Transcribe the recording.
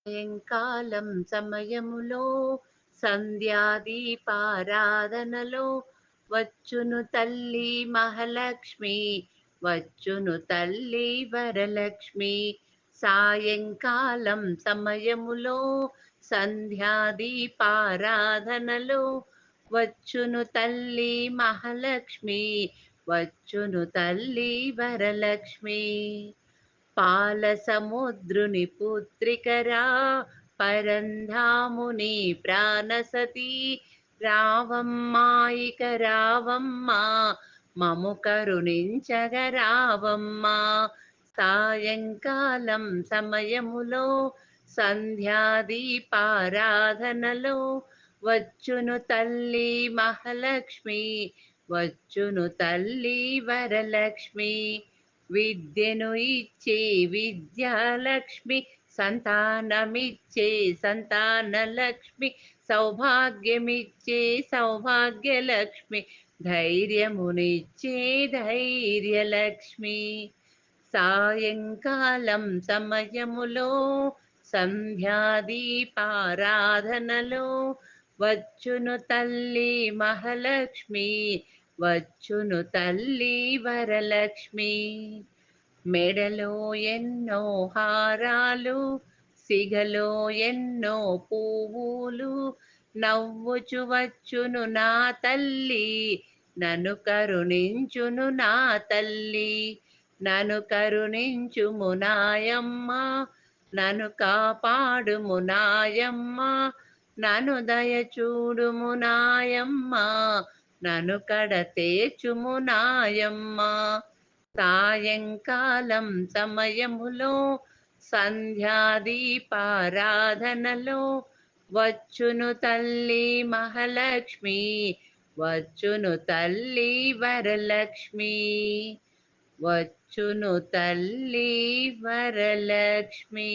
సాయంకాలం సమయములో సంధ్యాదీపారాధనలో వచ్చును తల్లి మహాలక్ష్మి, వచ్చును తల్లి వరలక్ష్మి. సాయంకాలం సమయములో సంధ్యాదీపారాధనలో వచ్చును తల్లి మహాలక్ష్మి, వచ్చును తల్లి వరలక్ష్మి. పాల సముద్రుని పుత్రికరా, పరంధాముని ప్రాణసతి, రావమ్మా ఇక రావమ్మా, మము కరుణించగ రావమ్మా. సాయంకాలం సమయములో సంధ్యాదీపారాధనలో వచ్చును తల్లి మహాలక్ష్మి, వచ్చును తల్లి వరలక్ష్మి. విద్యను ఇచ్చే విద్యాలక్ష్మి, సంతానమిచ్చే సంతానలక్ష్మి, సౌభాగ్యమిచ్చే సౌభాగ్యలక్ష్మి, ధైర్యమునిచ్చే ధైర్యలక్ష్మి. సాయంకాలం సమయములో సంధ్యాదీపారాధనలో వచ్చును తల్లి మహాలక్ష్మి, వచ్చును తల్లి వరలక్ష్మి. మెడలో ఎన్నో హారాలు, సిగలో ఎన్నో పువ్వులు, నవ్వుచు వచ్చును నా తల్లి, నన్ను కరుణించును నా తల్లి. నన్ను కరుణించుము నాయమ్మ, నన్ను కాపాడుము నాయమ్మ, నన్ను దయ చూడుము నాయమ్మ, నన్ను కడ తేచుము నాయమ్మ. సాయంకాలం సమయములో సంధ్యాదీపారాధనలో వచ్చును తల్లి మహాలక్ష్మి, వచ్చును తల్లి వరలక్ష్మి, వచ్చును తల్లి వరలక్ష్మి.